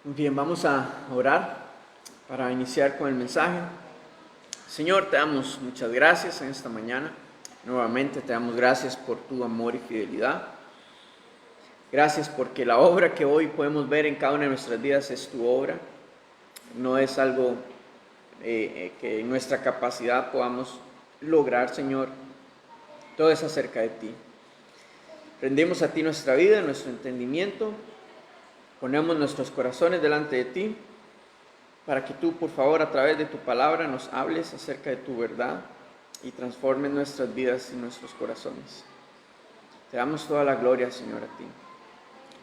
Muy bien, vamos a orar para iniciar con el mensaje. Señor, te damos muchas gracias en esta mañana. Nuevamente te damos gracias por tu amor y fidelidad. Gracias porque la obra que hoy podemos ver en cada una de nuestras vidas es tu obra. No es algo que en nuestra capacidad podamos lograr, Señor. Todo es acerca de ti. Rendimos a ti nuestra vida, nuestro entendimiento. Ponemos nuestros corazones delante de ti para que tú, por favor, a través de tu palabra nos hables acerca de tu verdad y transformes nuestras vidas y nuestros corazones. Te damos toda la gloria, Señor, a ti.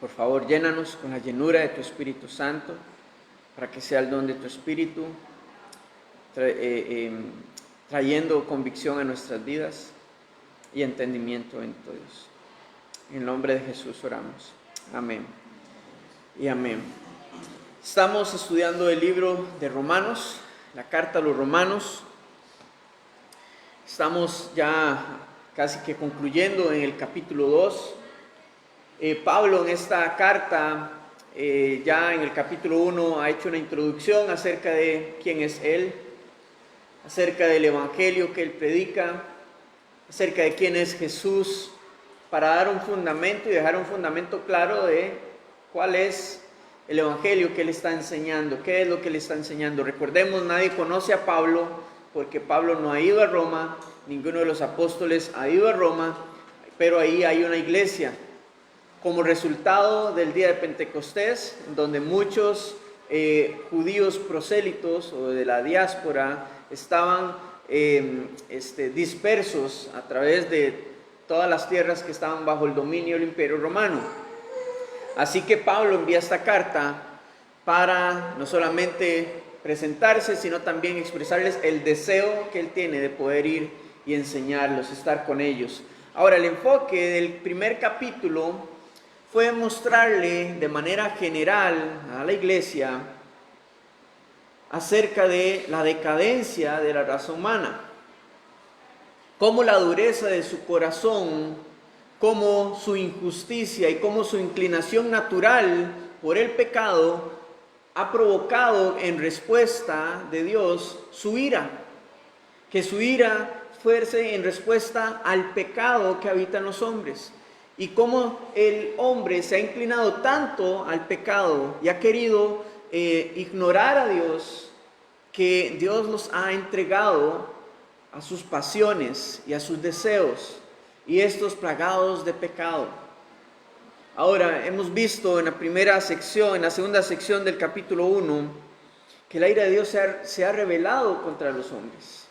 Por favor, llénanos con la llenura de tu Espíritu Santo para que sea el don de tu Espíritu trayendo convicción a nuestras vidas y entendimiento en todos. En el nombre de Jesús oramos. Amén. Y amén. Estamos estudiando el libro de Romanos, la carta a los Romanos. Estamos ya casi que concluyendo en el capítulo 2. Pablo en esta carta, ya en el capítulo 1, ha hecho una introducción acerca de quién es él, acerca del evangelio que él predica, acerca de quién es Jesús, para dar un fundamento y dejar un fundamento claro de cuál es el evangelio que él está enseñando, qué es lo que él está enseñando. Recordemos, nadie conoce a Pablo porque Pablo no ha ido a Roma, ninguno de los apóstoles ha ido a Roma, pero ahí hay una iglesia. Como resultado del día de Pentecostés, donde muchos judíos prosélitos o de la diáspora estaban dispersos a través de todas las tierras que estaban bajo el dominio del Imperio Romano. Así que Pablo envía esta carta para no solamente presentarse, sino también expresarles el deseo que él tiene de poder ir y enseñarlos, estar con ellos. Ahora, el enfoque del primer capítulo fue mostrarle de manera general a la iglesia acerca de la decadencia de la raza humana, cómo la dureza de su corazón, cómo su injusticia y cómo su inclinación natural por el pecado ha provocado en respuesta de Dios su ira, que su ira fuese en respuesta al pecado que habita en los hombres, y cómo el hombre se ha inclinado tanto al pecado y ha querido ignorar a Dios, que Dios los ha entregado a sus pasiones y a sus deseos, y estos plagados de pecado. Ahora, hemos visto en la primera sección, en la segunda sección del capítulo 1, que la ira de Dios se ha revelado contra los hombres.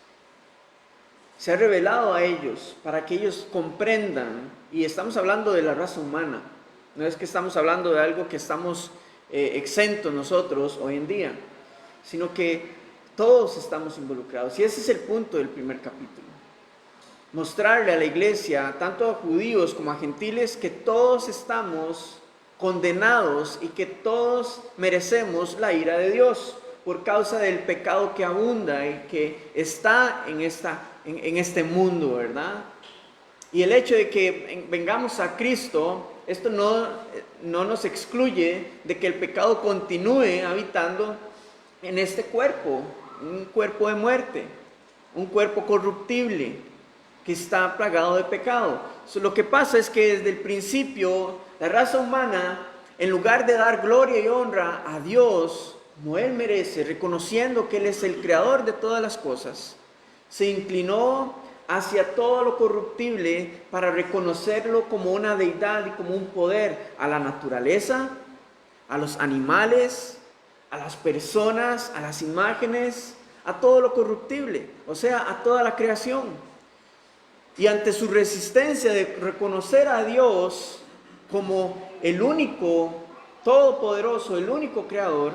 Se ha revelado a ellos para que ellos comprendan, y estamos hablando de la raza humana, no es que estamos hablando de algo que estamos exentos nosotros hoy en día, sino que todos estamos involucrados, y ese es el punto del primer capítulo. Mostrarle a la iglesia, tanto a judíos como a gentiles, que todos estamos condenados y que todos merecemos la ira de Dios por causa del pecado que abunda y que está en este mundo, ¿verdad? Y el hecho de que vengamos a Cristo, esto no nos excluye de que el pecado continúe habitando en este cuerpo, un cuerpo de muerte, un cuerpo corruptible, que está plagado de pecado. Lo que pasa es que desde el principio la raza humana, en lugar de dar gloria y honra a Dios como Él merece, reconociendo que Él es el creador de todas las cosas, se inclinó hacia todo lo corruptible para reconocerlo como una deidad y como un poder, a la naturaleza, a los animales, a las personas, a las imágenes, a todo lo corruptible, o sea, a toda la creación. Y ante su resistencia de reconocer a Dios como el único, todopoderoso, el único creador,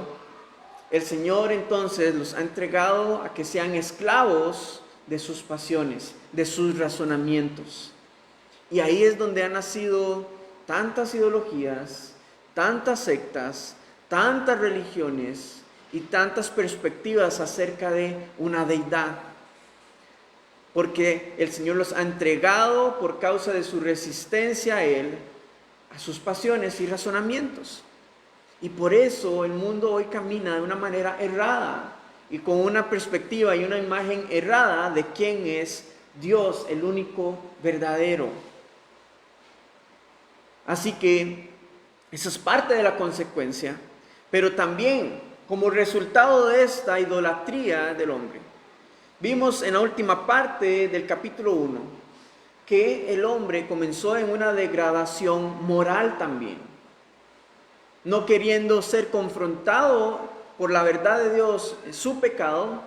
el Señor entonces los ha entregado a que sean esclavos de sus pasiones, de sus razonamientos. Y ahí es donde han nacido tantas ideologías, tantas sectas, tantas religiones y tantas perspectivas acerca de una deidad. Porque el Señor los ha entregado por causa de su resistencia a Él, a sus pasiones y razonamientos. Y por eso el mundo hoy camina de una manera errada y con una perspectiva y una imagen errada de quién es Dios, el único verdadero. Así que eso es parte de la consecuencia, pero también como resultado de esta idolatría del hombre. Vimos en la última parte del capítulo 1 que el hombre comenzó en una degradación moral también, no queriendo ser confrontado por la verdad de Dios en su pecado,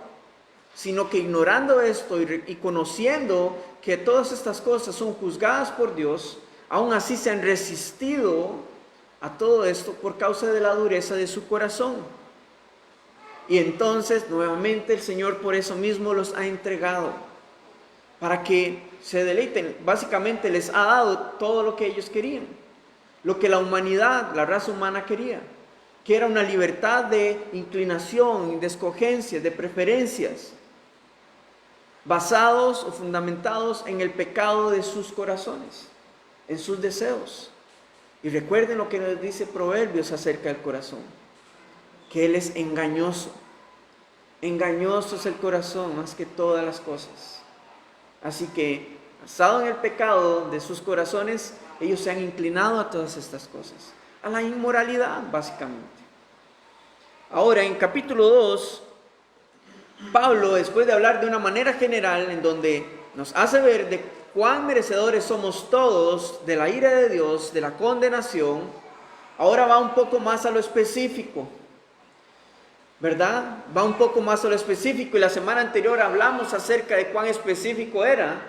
sino que ignorando esto y conociendo que todas estas cosas son juzgadas por Dios, aún así se han resistido a todo esto por causa de la dureza de su corazón. Y entonces nuevamente el Señor por eso mismo los ha entregado, para que se deleiten. Básicamente les ha dado todo lo que ellos querían, lo que la humanidad, la raza humana quería, que era una libertad de inclinación, de escogencias, de preferencias, basados o fundamentados en el pecado de sus corazones, en sus deseos. Y recuerden lo que nos dice Proverbios acerca del corazón, que él es engañoso. Engañoso es el corazón más que todas las cosas. Así que, basado en el pecado de sus corazones, ellos se han inclinado a todas estas cosas, a la inmoralidad básicamente. Ahora, en capítulo 2, Pablo, después de hablar de una manera general, en donde nos hace ver de cuán merecedores somos todos de la ira de Dios, de la condenación, ahora va un poco más a lo específico, ¿verdad? Va un poco más a lo específico, y la semana anterior hablamos acerca de cuán específico era,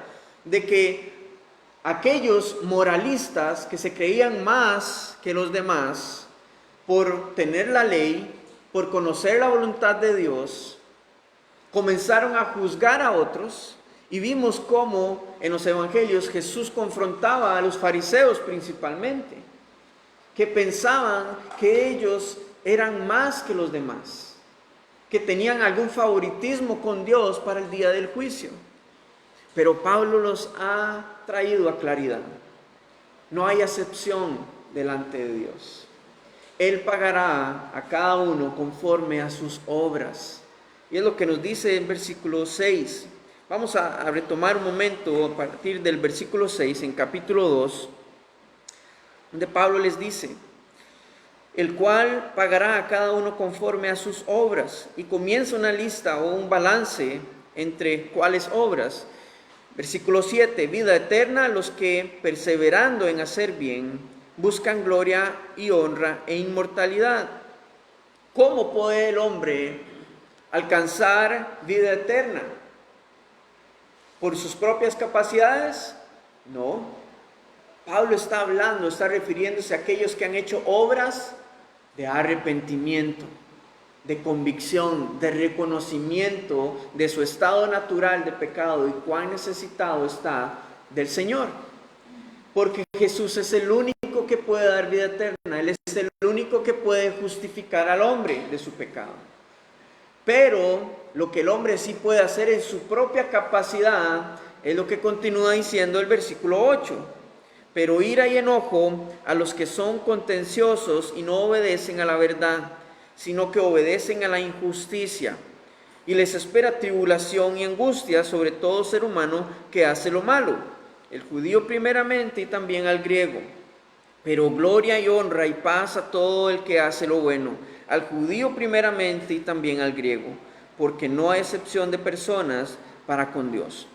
de que aquellos moralistas que se creían más que los demás por tener la ley, por conocer la voluntad de Dios, comenzaron a juzgar a otros, y vimos cómo en los evangelios Jesús confrontaba a los fariseos principalmente, que pensaban que ellos eran más que los demás, que tenían algún favoritismo con Dios para el día del juicio. Pero Pablo los ha traído a claridad. No hay acepción delante de Dios. Él pagará a cada uno conforme a sus obras. Y es lo que nos dice en versículo 6. Vamos a retomar un momento a partir del versículo 6 en capítulo 2, donde Pablo les dice: el cual pagará a cada uno conforme a sus obras. Y comienza una lista o un balance entre cuáles obras. Versículo 7, vida eterna a los que, perseverando en hacer bien, buscan gloria y honra e inmortalidad. ¿Cómo puede el hombre alcanzar vida eterna? ¿Por sus propias capacidades? No. Pablo está hablando, está refiriéndose a aquellos que han hecho obras de arrepentimiento, de convicción, de reconocimiento de su estado natural de pecado y cuán necesitado está del Señor. Porque Jesús es el único que puede dar vida eterna. Él es el único que puede justificar al hombre de su pecado. Pero lo que el hombre sí puede hacer en su propia capacidad es lo que continúa diciendo el versículo 8. Pero ira y enojo a los que son contenciosos y no obedecen a la verdad, sino que obedecen a la injusticia. Y les espera tribulación y angustia sobre todo ser humano que hace lo malo, el judío primeramente y también al griego. Pero gloria y honra y paz a todo el que hace lo bueno, al judío primeramente y también al griego, porque no hay excepción de personas para con Dios.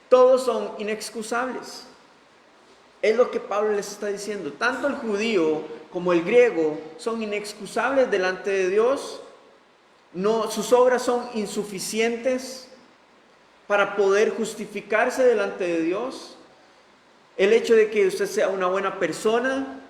Todos son inexcusables. Es lo que Pablo les está diciendo. Tanto el judío como el griego son inexcusables delante de Dios. No, sus obras son insuficientes para poder justificarse delante de Dios. El hecho de que usted sea una buena persona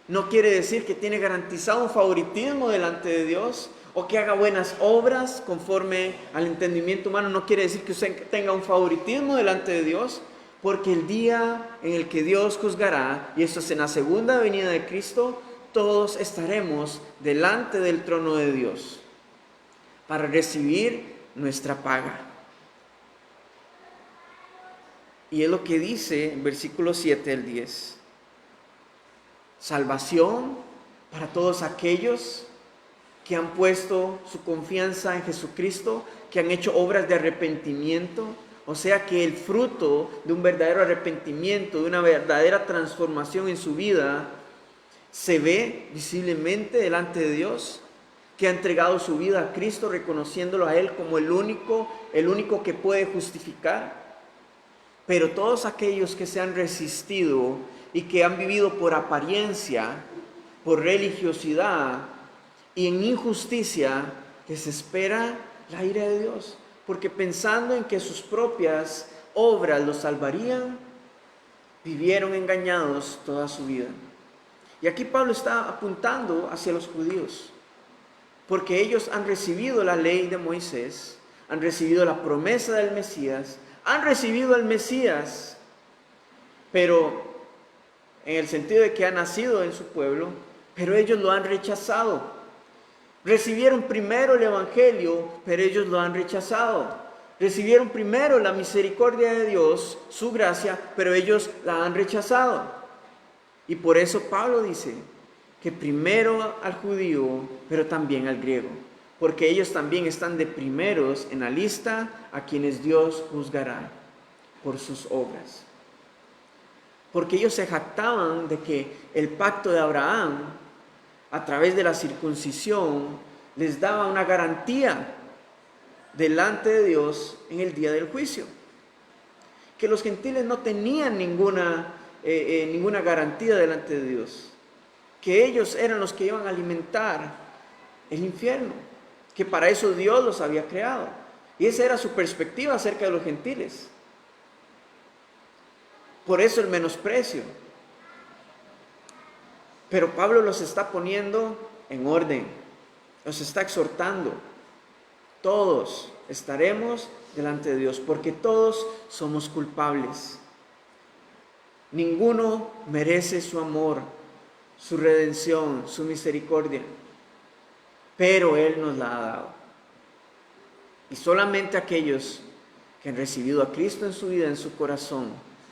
no quiere decir que tiene garantizado un favoritismo delante de Dios, o que haga buenas obras conforme al entendimiento humano. No quiere decir que usted tenga un favoritismo delante de Dios, porque el día en el que Dios juzgará, y esto es en la segunda venida de Cristo, todos estaremos delante del trono de Dios para recibir nuestra paga. Y es lo que dice en versículos 7 al 10. Salvación para todos aquellos que han puesto su confianza en Jesucristo, que han hecho obras de arrepentimiento. O sea que el fruto de un verdadero arrepentimiento, de una verdadera transformación en su vida, se ve visiblemente delante de Dios, que ha entregado su vida a Cristo, reconociéndolo a Él como el único que puede justificar. Pero todos aquellos que se han resistido y que han vivido por apariencia, por religiosidad y en injusticia, les espera la ira de Dios, porque pensando en que sus propias obras los salvarían, vivieron engañados toda su vida. Y aquí Pablo está apuntando hacia los judíos, porque ellos han recibido la ley de Moisés, han recibido la promesa del Mesías, han recibido al Mesías, pero en el sentido de que ha nacido en su pueblo, pero ellos lo han rechazado. Recibieron primero el Evangelio, pero ellos lo han rechazado. Recibieron primero la misericordia de Dios, su gracia, pero ellos la han rechazado. Y por eso Pablo dice que primero al judío, pero también al griego, porque ellos también están de primeros en la lista a quienes Dios juzgará por sus obras. Porque ellos se jactaban de que el pacto de Abraham, a través de la circuncisión, les daba una garantía delante de Dios en el día del juicio. Que los gentiles no tenían ninguna garantía delante de Dios. Que ellos eran los que iban a alimentar el infierno. Que para eso Dios los había creado. Y esa era su perspectiva acerca de los gentiles. Por eso el menosprecio. Pero Pablo los está poniendo en orden, los está exhortando. Todos estaremos delante de Dios, porque todos somos culpables. Ninguno merece su amor, su redención, su misericordia, pero Él nos la ha dado. Y solamente aquellos que han recibido a Cristo en su vida, en su corazón,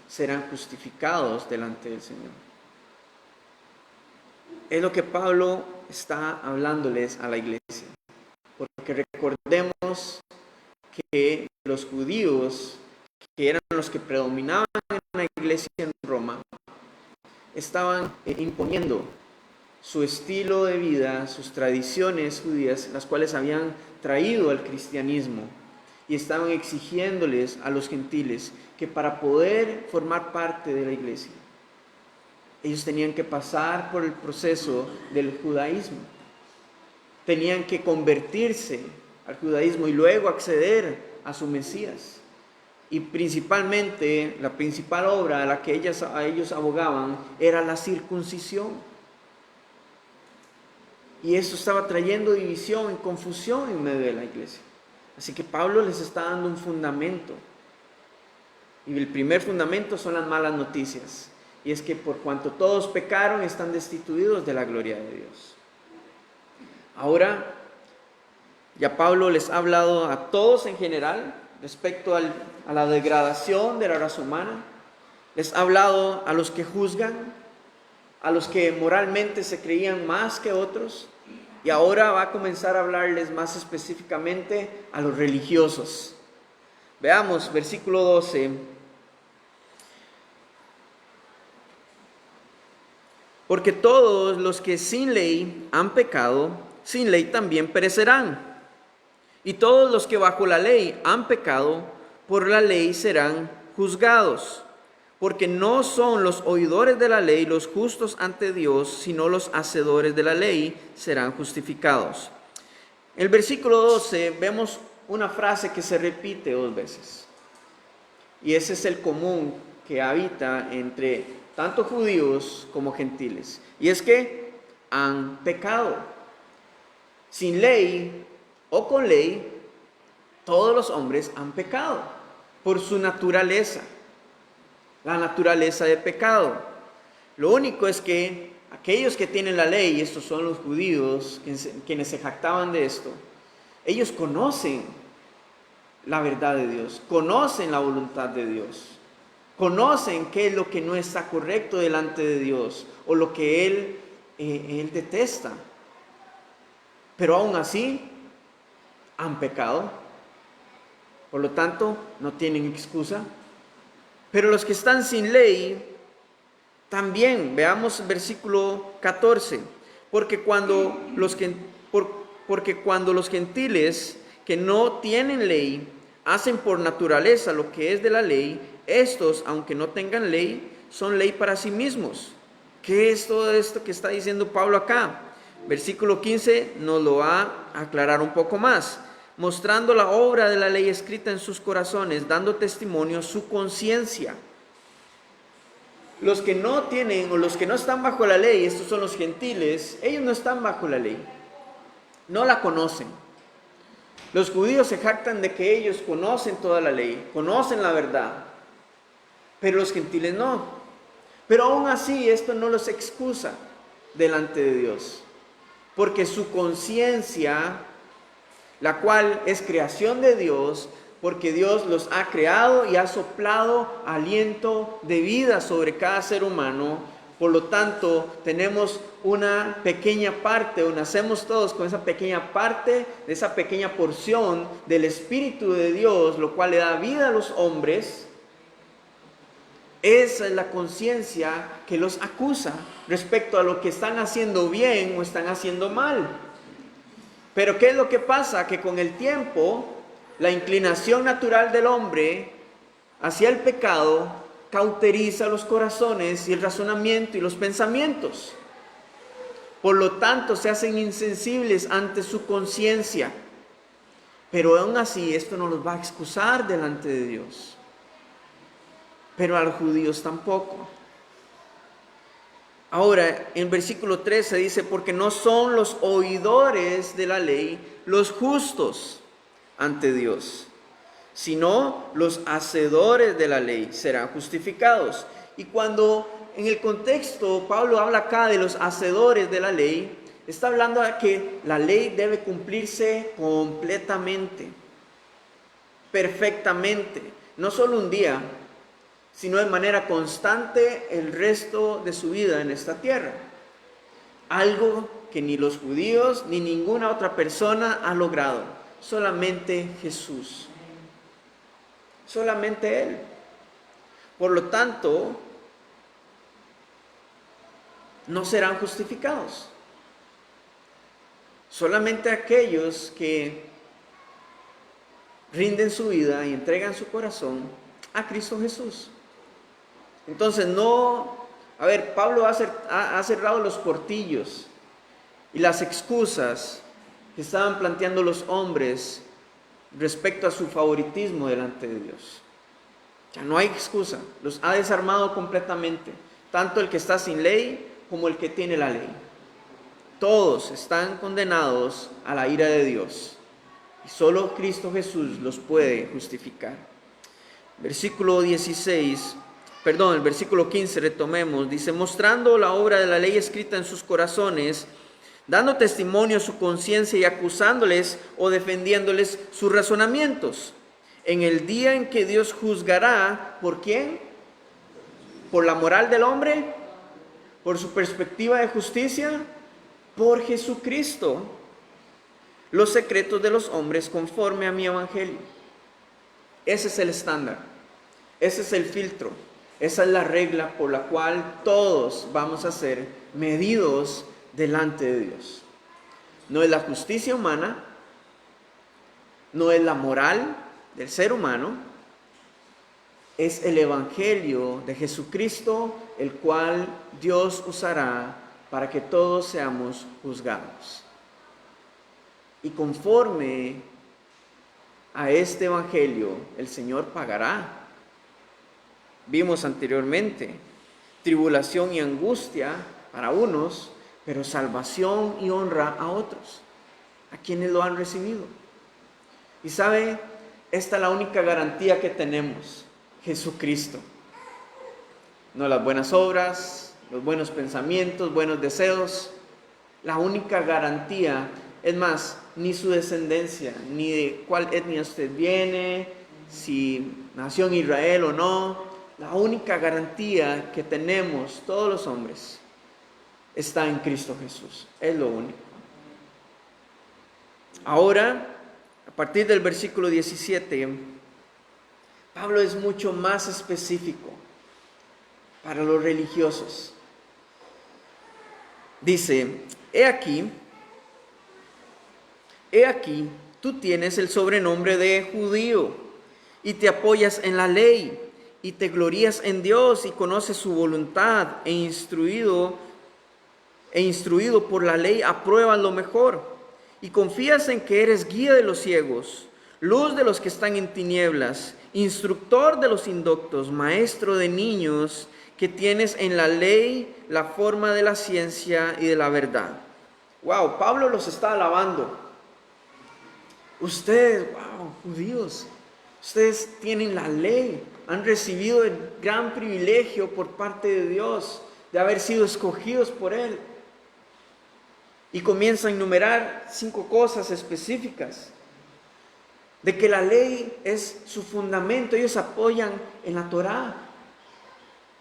serán justificados delante del Señor. Es lo que Pablo está hablándoles a la iglesia. Porque recordemos que los judíos, que eran los que predominaban en la iglesia en Roma, estaban imponiendo su estilo de vida, sus tradiciones judías, las cuales habían traído al cristianismo, y estaban exigiéndoles a los gentiles que para poder formar parte de la iglesia, ellos tenían que pasar por el proceso del judaísmo. Tenían que convertirse al judaísmo y luego acceder a su Mesías. Y principalmente, la principal obra a la que ellos abogaban era la circuncisión. Y eso estaba trayendo división y confusión en medio de la iglesia. Así que Pablo les está dando un fundamento. Y el primer fundamento son las malas noticias. Y es que por cuanto todos pecaron, están destituidos de la gloria de Dios. Ahora, ya Pablo les ha hablado a todos en general respecto a la degradación de la raza humana. Les ha hablado a los que juzgan, a los que moralmente se creían más que otros. Y ahora va a comenzar a hablarles más específicamente a los religiosos. Veamos, versículo 12. Porque todos los que sin ley han pecado, sin ley también perecerán. Y todos los que bajo la ley han pecado, por la ley serán juzgados. Porque no son los oidores de la ley los justos ante Dios, sino los hacedores de la ley serán justificados. En el versículo 12 vemos una frase que se repite 2 veces. Y ese es el común que habita entre tanto judíos como gentiles. Y es que han pecado. Sin ley o con ley, todos los hombres han pecado por su naturaleza. La naturaleza de pecado. Lo único es que aquellos que tienen la ley, y estos son los judíos, quienes se jactaban de esto, ellos conocen la verdad de Dios, conocen la voluntad de Dios, conocen qué es lo que no está correcto delante de Dios, o lo que Él Él detesta. Pero aún así han pecado. Por lo tanto, no tienen excusa. Pero los que están sin ley, también, veamos versículo 14. Porque cuando los gentiles que no tienen ley hacen por naturaleza lo que es de la ley, estos, aunque no tengan ley, son ley para sí mismos. ¿Qué es todo esto que está diciendo Pablo acá? Versículo 15 nos lo va a aclarar un poco más. Mostrando la obra de la ley escrita en sus corazones, dando testimonio su conciencia. Los que no tienen o los que no están bajo la ley, estos son los gentiles, ellos no están bajo la ley, no la conocen. Los judíos se jactan de que ellos conocen toda la ley, conocen la verdad, pero los gentiles no. Pero aún así esto no los excusa delante de Dios, porque su conciencia, la cual es creación de Dios, porque Dios los ha creado y ha soplado aliento de vida sobre cada ser humano. Por lo tanto, tenemos una pequeña parte, o nacemos todos con esa pequeña parte, de esa pequeña porción del Espíritu de Dios, lo cual le da vida a los hombres. Esa es la conciencia que los acusa respecto a lo que están haciendo bien o están haciendo mal. Pero ¿qué es lo que pasa? Que con el tiempo, la inclinación natural del hombre hacia el pecado cauteriza los corazones y el razonamiento y los pensamientos. Por lo tanto, se hacen insensibles ante su conciencia. Pero aún así, esto no los va a excusar delante de Dios. Pero a los judíos tampoco. Ahora, en versículo 13 dice, porque no son los oidores de la ley los justos ante Dios, sino los hacedores de la ley serán justificados. Y cuando en el contexto Pablo habla acá de los hacedores de la ley, está hablando de que la ley debe cumplirse completamente, perfectamente, no solo un día, sino de manera constante el resto de su vida en esta tierra. Algo que ni los judíos ni ninguna otra persona ha logrado, solamente Jesús. Solamente Él. Por lo tanto, no serán justificados. Solamente aquellos que rinden su vida y entregan su corazón a Cristo Jesús. Entonces Pablo ha cerrado los portillos y las excusas que estaban planteando los hombres respecto a su favoritismo delante de Dios. Ya no hay excusa, los ha desarmado completamente, tanto el que está sin ley como el que tiene la ley. Todos están condenados a la ira de Dios y solo Cristo Jesús los puede justificar. El versículo 15 retomemos, dice, mostrando la obra de la ley escrita en sus corazones, dando testimonio a su conciencia y acusándoles o defendiéndoles sus razonamientos. En el día en que Dios juzgará, ¿por quién? ¿Por la moral del hombre? ¿Por su perspectiva de justicia? Por Jesucristo. Los secretos de los hombres conforme a mi evangelio. Ese es el estándar. Ese es el filtro. Esa es la regla por la cual todos vamos a ser medidos delante de Dios. No es la justicia humana, no es la moral del ser humano, es el evangelio de Jesucristo, el cual Dios usará para que todos seamos juzgados. Y conforme a este evangelio, el Señor pagará. Vimos anteriormente, tribulación y angustia para unos, pero salvación y honra a otros, a quienes lo han recibido. Y sabe, esta es la única garantía que tenemos, Jesucristo. No las buenas obras, los buenos pensamientos, buenos deseos. La única garantía, es más, ni su descendencia, ni de cuál etnia usted viene, si nació en Israel o no. La única garantía que tenemos todos los hombres está en Cristo Jesús. Es lo único. Ahora, a partir del versículo 17, Pablo es mucho más específico para los religiosos. Dice, he aquí, tú tienes el sobrenombre de judío y te apoyas en la ley y te glorías en Dios y conoces su voluntad e instruido por la ley apruebas lo mejor y confías en que eres guía de los ciegos, luz de los que están en tinieblas, instructor de los indoctos, maestro de niños, que tienes en la ley la forma de la ciencia y de la verdad. Wow, Pablo los está alabando. Ustedes, wow, judíos, ustedes tienen la ley, han recibido el gran privilegio por parte de Dios de haber sido escogidos por Él. Y comienza a enumerar 5 cosas específicas de que la ley es su fundamento. Ellos apoyan en la Torá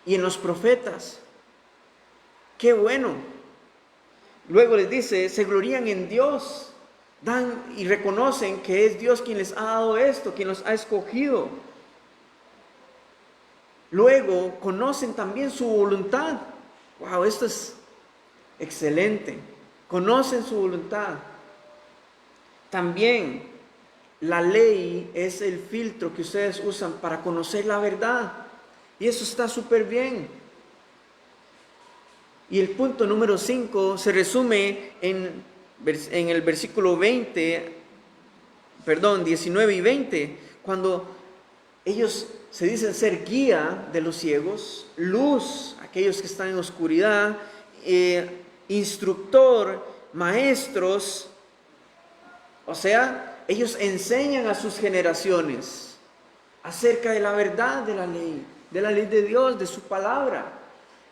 y en los profetas. ¡Qué bueno! Luego les dice, se glorían en Dios, dan y reconocen que es Dios quien les ha dado esto, quien los ha escogido. Luego conocen también su voluntad. ¡Wow! Esto es excelente. Conocen su voluntad. También la ley es el filtro que ustedes usan para conocer la verdad. Y eso está súper bien. Y el punto número 5 se resume en el versículo 19 y 20, cuando ellos se dicen ser guía de los ciegos, luz a aquellos que están en oscuridad, instructor, maestros. O sea, ellos enseñan a sus generaciones acerca de la verdad de la ley de Dios, de su palabra.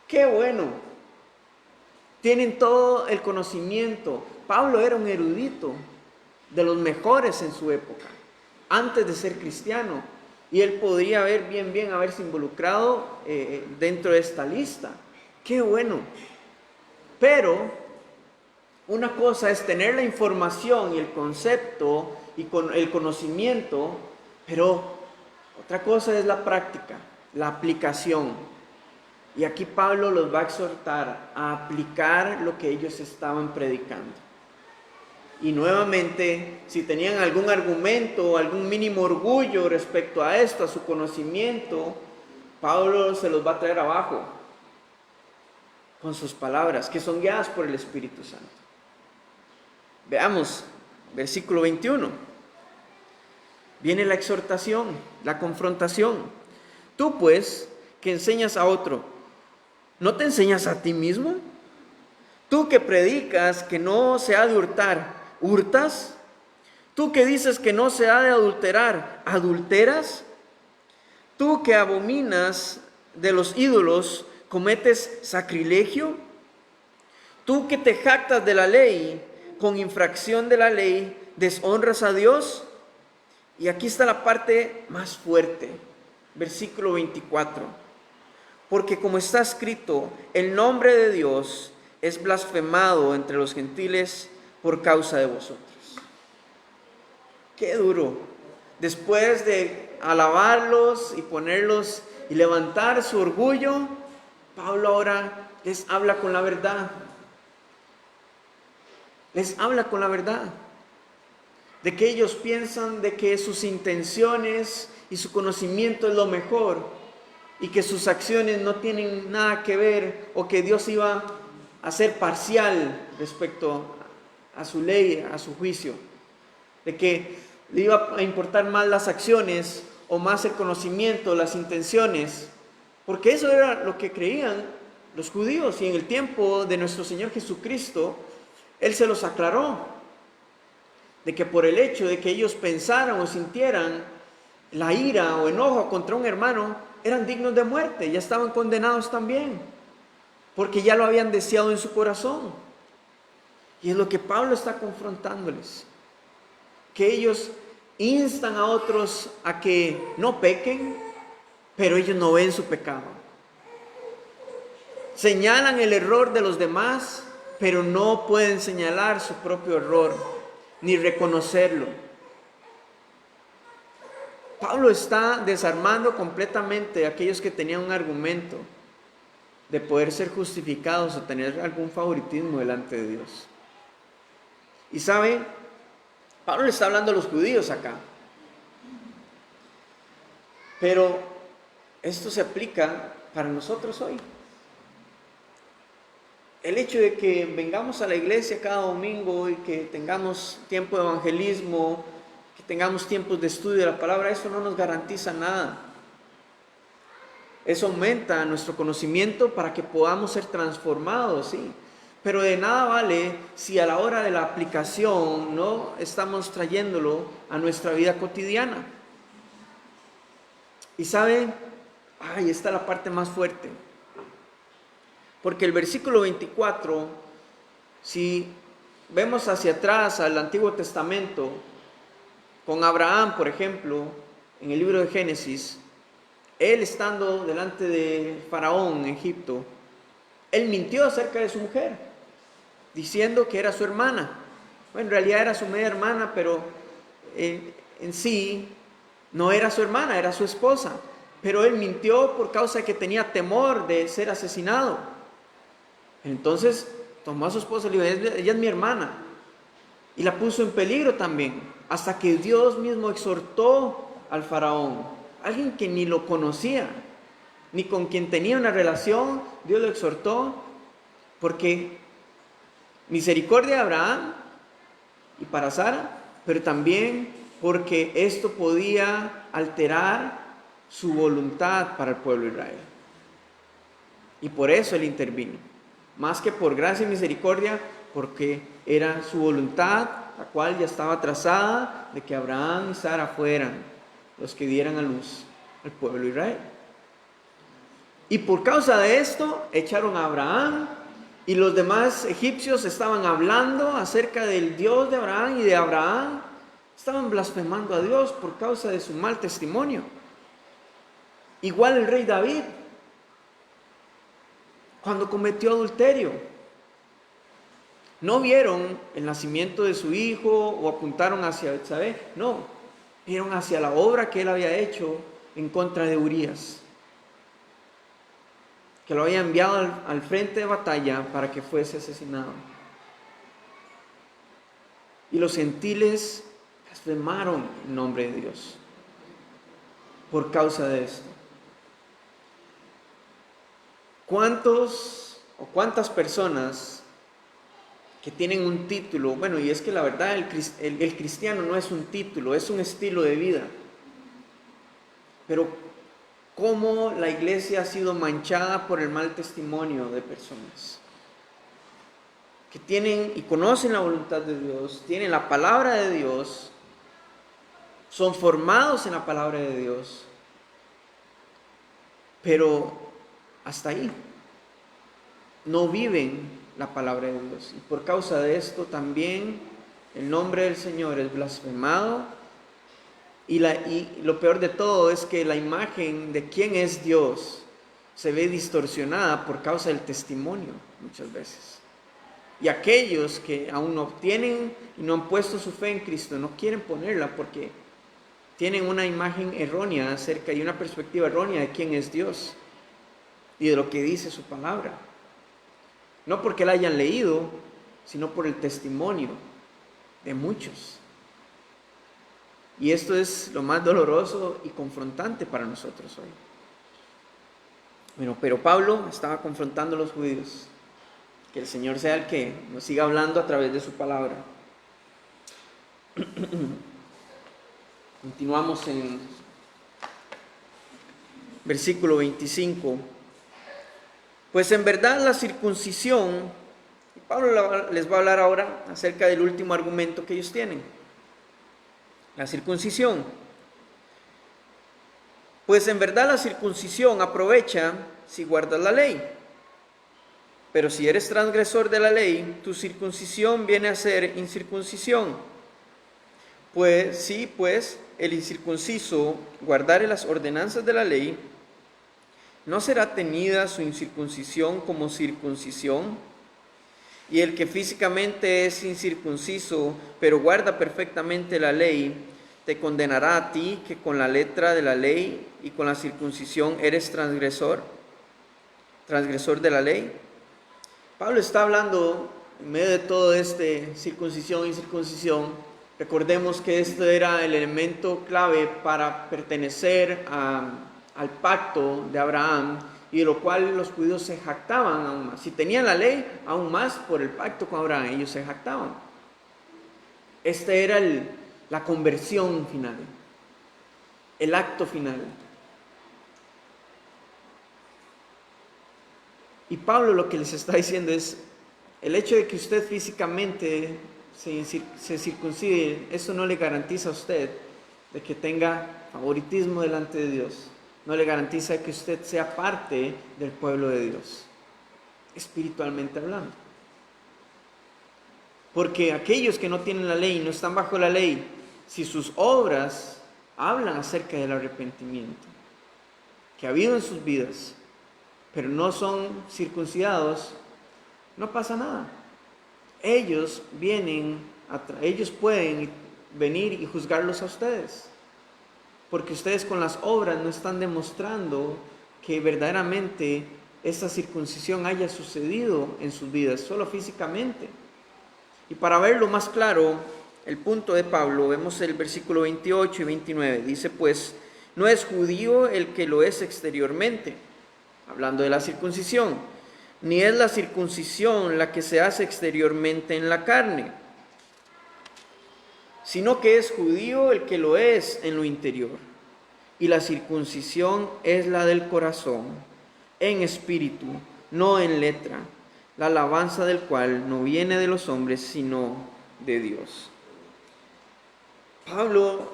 ¡Qué bueno! Tienen todo el conocimiento. Pablo era un erudito, de los mejores en su época, antes de ser cristiano. Y él podría haberse involucrado dentro de esta lista. ¡Qué bueno! Pero una cosa es tener la información y el concepto y con el conocimiento, pero otra cosa es la práctica, la aplicación. Y aquí Pablo los va a exhortar a aplicar lo que ellos estaban predicando. Y nuevamente, si tenían algún argumento, algún mínimo orgullo respecto a esto, a su conocimiento, Pablo se los va a traer abajo con sus palabras, que son guiadas por el Espíritu Santo. Veamos, versículo 21. Viene la exhortación, la confrontación. Tú pues, que enseñas a otro, ¿no te enseñas a ti mismo? Tú que predicas que no se ha de hurtar, ¿hurtas? Tú que dices que no se ha de adulterar, ¿adulteras? Tú que abominas de los ídolos, ¿cometes sacrilegio? Tú que te jactas de la ley, con infracción de la ley, ¿deshonras a Dios? Y aquí está la parte más fuerte, versículo 24. Porque como está escrito, el nombre de Dios es blasfemado entre los gentiles por causa de vosotros. Qué duro. Después de alabarlos y ponerlos y levantar su orgullo, Pablo ahora les habla con la verdad. Les habla con la verdad. De que ellos piensan de que sus intenciones y su conocimiento es lo mejor y que sus acciones no tienen nada que ver, o que Dios iba a ser parcial respecto a su ley, a su juicio. De que le iba a importar más las acciones o más el conocimiento, las intenciones, porque eso era lo que creían los judíos. Y en el tiempo de nuestro Señor Jesucristo, Él se los aclaró, de que por el hecho de que ellos pensaran o sintieran la ira o enojo contra un hermano, eran dignos de muerte, ya estaban condenados también, porque ya lo habían deseado en su corazón. Y es lo que Pablo está confrontándoles, que ellos instan a otros a que no pequen, pero ellos no ven su pecado. señalan el error de los demás, pero no pueden señalar su propio error, ni reconocerlo. Pablo está desarmando completamente a aquellos que tenían un argumento de poder ser justificados o tener algún favoritismo delante de Dios. Y sabe, Pablo le está hablando a los judíos acá. Pero esto se aplica para nosotros hoy. El hecho de que vengamos a la iglesia cada domingo y que tengamos tiempo de evangelismo, que tengamos tiempos de estudio de la palabra, eso no nos garantiza nada. Eso aumenta nuestro conocimiento para que podamos ser transformados, sí. Pero de nada vale si a la hora de la aplicación no estamos trayéndolo a nuestra vida cotidiana. Y saben, ahí está la parte más fuerte. Porque el versículo 24, si vemos hacia atrás al Antiguo Testamento, con Abraham, por ejemplo, en el libro de Génesis, él estando delante de Faraón en Egipto, él mintió acerca de su mujer, diciendo que era su hermana. Bueno, en realidad era su media hermana, pero en sí no era su hermana, era su esposa. Pero él mintió por causa de que tenía temor de ser asesinado. Entonces tomó a su esposa y le dijo, ella es mi hermana. Y la puso en peligro también, hasta que Dios mismo exhortó al faraón, alguien que ni lo conocía, ni con quien tenía una relación. Dios lo exhortó porque misericordia de Abraham y para Sara, pero también porque esto podía alterar su voluntad para el pueblo de Israel. Y por eso él intervino, más que por gracia y misericordia, porque era su voluntad, la cual ya estaba trazada, de que Abraham y Sara fueran los que dieran a luz al pueblo de Israel. Y por causa de esto echaron a Abraham, y los demás egipcios estaban hablando acerca del Dios de Abraham y de Abraham. Estaban blasfemando a Dios por causa de su mal testimonio. Igual el rey David, cuando cometió adulterio, no vieron el nacimiento de su hijo o apuntaron hacia Betsabé, no, vieron hacia la obra que él había hecho en contra de Urías, que lo había enviado al frente de batalla para que fuese asesinado. Y los gentiles blasfemaron el nombre de Dios por causa de esto. ¿Cuántos o cuántas personas que tienen un título? Bueno, y es que la verdad el cristiano no es un título, es un estilo de vida. Pero cómo la iglesia ha sido manchada por el mal testimonio de personas que tienen y conocen la voluntad de Dios, tienen la palabra de Dios, son formados en la palabra de Dios, pero hasta ahí no viven la palabra de Dios. Y por causa de esto también el nombre del Señor es blasfemado. Y lo peor de todo es que la imagen de quién es Dios se ve distorsionada por causa del testimonio muchas veces. Y aquellos que aún no tienen y no han puesto su fe en Cristo no quieren ponerla porque tienen una imagen errónea acerca y una perspectiva errónea de quién es Dios y de lo que dice su palabra. No porque la hayan leído, sino por el testimonio de muchos. Y esto es lo más doloroso y confrontante para nosotros hoy. Bueno, pero Pablo estaba confrontando a los judíos. Que el Señor sea el que nos siga hablando a través de su palabra. Continuamos en versículo 25. Pues en verdad la circuncisión, y Pablo les va a hablar ahora acerca del último argumento que ellos tienen. La circuncisión. Pues en verdad la circuncisión aprovecha si guardas la ley. Pero si eres transgresor de la ley, tu circuncisión viene a ser incircuncisión. Pues sí, pues el incircunciso guardare las ordenanzas de la ley, ¿No será tenida su incircuncisión como circuncisión? Y el que físicamente es incircunciso, pero guarda perfectamente la ley, te condenará a ti que con la letra de la ley y con la circuncisión eres transgresor de la ley. Pablo está hablando en medio de todo este circuncisión y incircuncisión. Recordemos que este era el elemento clave para pertenecer al pacto de Abraham, y de lo cual los judíos se jactaban aún más. Si tenían la ley, aún más por el pacto con Abraham, ellos se jactaban. Este era la conversión final, el acto final. Y Pablo lo que les está diciendo es, el hecho de que usted físicamente se circuncide, eso no le garantiza a usted de que tenga favoritismo delante de Dios. No le garantiza que usted sea parte del pueblo de Dios, espiritualmente hablando. Porque aquellos que no tienen la ley, no están bajo la ley, si sus obras hablan acerca del arrepentimiento que ha habido en sus vidas, pero no son circuncidados, no pasa nada. Ellos pueden venir y juzgarlos a ustedes, porque ustedes con las obras no están demostrando que verdaderamente esta circuncisión haya sucedido en sus vidas, solo físicamente. Y para verlo más claro, el punto de Pablo, vemos el versículo 28 y 29. Dice pues, no es judío el que lo es exteriormente, hablando de la circuncisión, ni es la circuncisión la que se hace exteriormente en la carne, sino que es judío el que lo es en lo interior. Y la circuncisión es la del corazón, en espíritu, no en letra, la alabanza del cual no viene de los hombres, sino de Dios. Pablo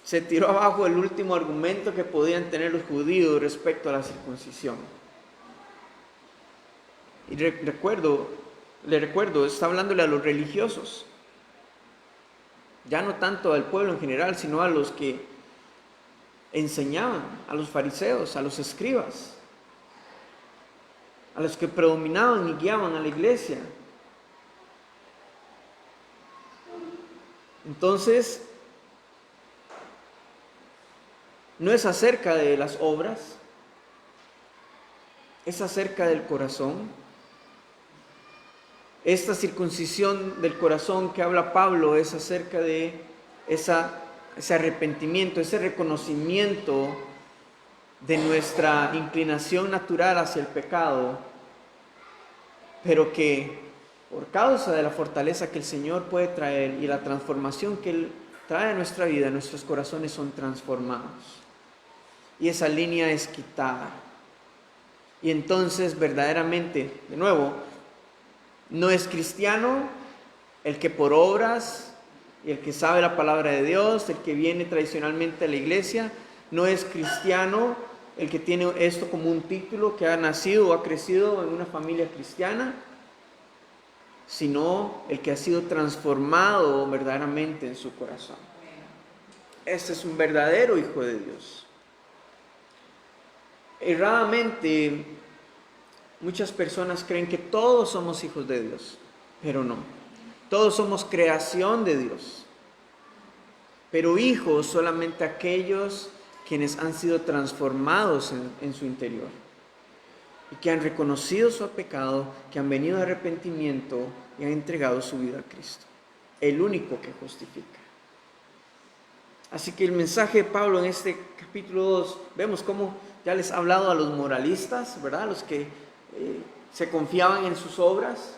se tiró abajo el último argumento que podían tener los judíos respecto a la circuncisión. Y le recuerdo, está hablándole a los religiosos, ya no tanto al pueblo en general, sino a los que enseñaban, a los fariseos, a los escribas, a los que predominaban y guiaban a la iglesia. Entonces, no es acerca de las obras, es acerca del corazón. Esta circuncisión del corazón que habla Pablo es acerca de ese arrepentimiento, ese reconocimiento de nuestra inclinación natural hacia el pecado, pero que por causa de la fortaleza que el Señor puede traer y la transformación que Él trae a nuestra vida, nuestros corazones son transformados. Y esa línea es quitada. Y entonces verdaderamente, de nuevo, no es cristiano el que por obras y el que sabe la palabra de Dios, el que viene tradicionalmente a la iglesia. No es cristiano el que tiene esto como un título, que ha nacido o ha crecido en una familia cristiana, sino el que ha sido transformado verdaderamente en su corazón. Este es un verdadero hijo de Dios. Erradamente, muchas personas creen que todos somos hijos de Dios, pero no. Todos somos creación de Dios, pero hijos solamente aquellos quienes han sido transformados en su interior y que han reconocido su pecado, que han venido de arrepentimiento y han entregado su vida a Cristo, el único que justifica. Así que el mensaje de Pablo en este capítulo 2, vemos cómo ya les ha hablado a los moralistas, ¿verdad? Los que se confiaban en sus obras.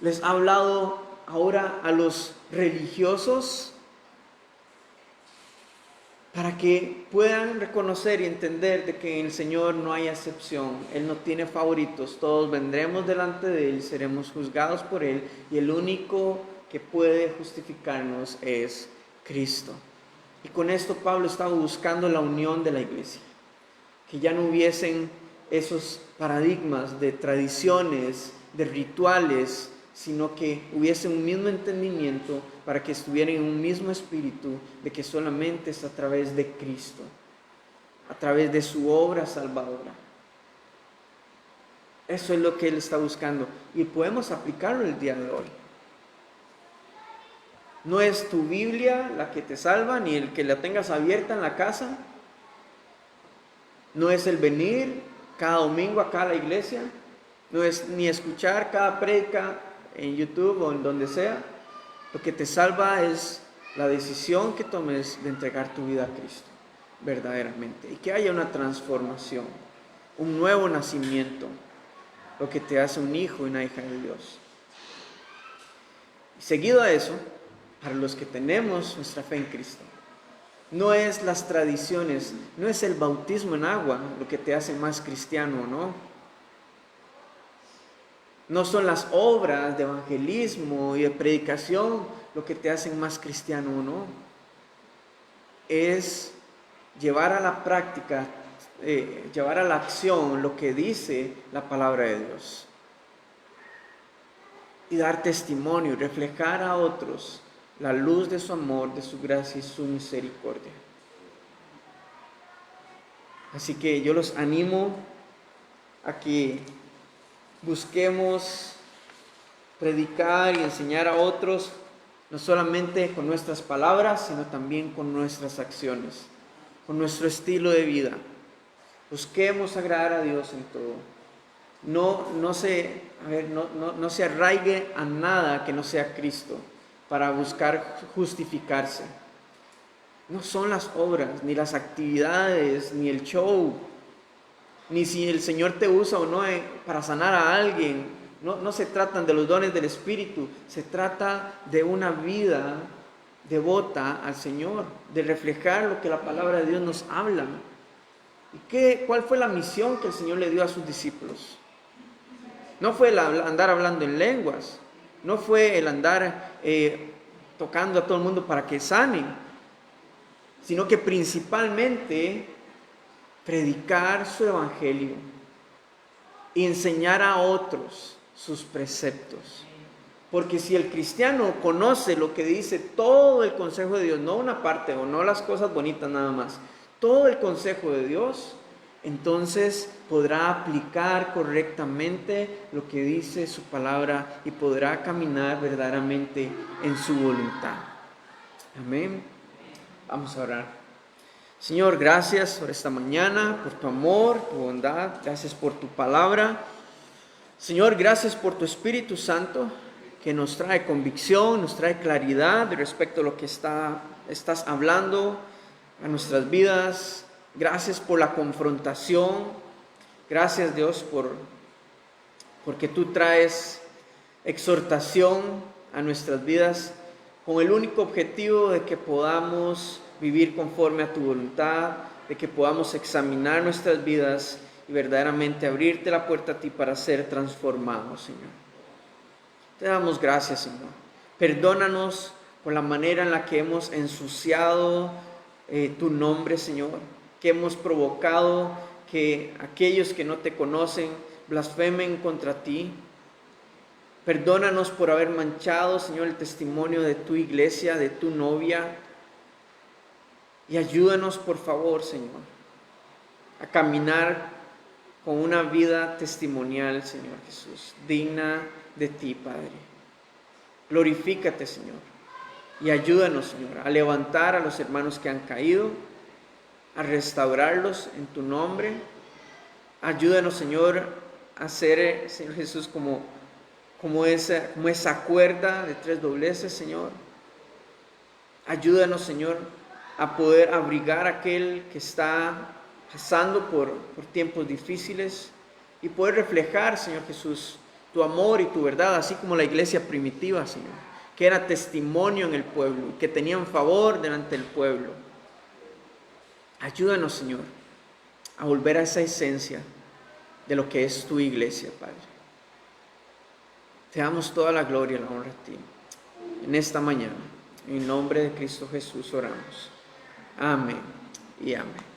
Les ha hablado ahora a los religiosos para que puedan reconocer y entender de que en el Señor no hay excepción. Él no tiene favoritos. Todos vendremos delante de Él, seremos juzgados por Él, y el único que puede justificarnos es Cristo. Y con esto Pablo estaba buscando la unión de la iglesia, que ya no hubiesen esos paradigmas de tradiciones, de rituales, sino que hubiese un mismo entendimiento para que estuvieran en un mismo espíritu, de que solamente es a través de Cristo, a través de su obra salvadora, Eso es lo que Él está buscando y podemos aplicarlo el día de hoy. No es tu Biblia la que te salva, ni el que la tengas abierta en la casa. No es el venir cada domingo acá a la iglesia. No es ni escuchar cada prédica en YouTube o en donde sea. Lo que te salva es la decisión que tomes de entregar tu vida a Cristo, verdaderamente. Y que haya una transformación, un nuevo nacimiento, lo que te hace un hijo y una hija de Dios. Y seguido a eso, para los que tenemos nuestra fe en Cristo, no es las tradiciones, no es el bautismo en agua lo que te hace más cristiano, ¿no? No son las obras de evangelismo y de predicación lo que te hacen más cristiano, ¿no? Es llevar a la práctica, llevar a la acción lo que dice la palabra de Dios. Y dar testimonio, reflejar a otros la luz de su amor, de su gracia y su misericordia. Así que yo los animo a que busquemos predicar y enseñar a otros, no solamente con nuestras palabras, sino también con nuestras acciones, con nuestro estilo de vida. Busquemos agradar a Dios en todo. No se arraigue a nada que no sea Cristo para buscar justificarse. No son las obras, ni las actividades, ni el show, ni si el Señor te usa o no para sanar a alguien. No se tratan de los dones del Espíritu, se trata de una vida devota al Señor, de reflejar lo que la palabra de Dios nos habla. ¿Y cuál fue la misión que el Señor le dio a sus discípulos? No fue el andar hablando en lenguas, no fue el andar tocando a todo el mundo para que sanen, sino que principalmente predicar su evangelio y enseñar a otros sus preceptos. Porque si el cristiano conoce lo que dice todo el consejo de Dios, no una parte o no las cosas bonitas nada más, todo el consejo de Dios, entonces podrá aplicar correctamente lo que dice su palabra y podrá caminar verdaderamente en su voluntad. Amén. Vamos a orar. Señor, gracias por esta mañana, por tu amor, tu bondad. Gracias por tu palabra. Señor, gracias por tu Espíritu Santo que nos trae convicción, nos trae claridad respecto a lo que estás hablando a nuestras vidas. Gracias por la confrontación. Gracias, Dios, porque tú traes exhortación a nuestras vidas con el único objetivo de que podamos vivir conforme a tu voluntad, de que podamos examinar nuestras vidas y verdaderamente abrirte la puerta a ti para ser transformados, Señor. Te damos gracias, Señor. Perdónanos por la manera en la que hemos ensuciado tu nombre, Señor, que hemos provocado que aquellos que no te conocen blasfemen contra ti. Perdónanos por haber manchado, Señor, el testimonio de tu iglesia, de tu novia. Y ayúdanos, por favor, Señor, a caminar con una vida testimonial, Señor Jesús, digna de ti, Padre. Glorifícate, Señor, y ayúdanos, Señor, a levantar a los hermanos que han caído, a restaurarlos en tu nombre. Ayúdanos, Señor, a ser, Señor Jesús, como esa cuerda de 3 dobleces, Señor. Ayúdanos, Señor, a poder abrigar a aquel que está pasando por tiempos difíciles y poder reflejar, Señor Jesús, tu amor y tu verdad, así como la iglesia primitiva, Señor, que era testimonio en el pueblo, que tenían favor delante del pueblo. Ayúdanos, Señor, a volver a esa esencia de lo que es tu iglesia, Padre. Te damos toda la gloria y la honra a ti en esta mañana. En el nombre de Cristo Jesús oramos. Amén y amén.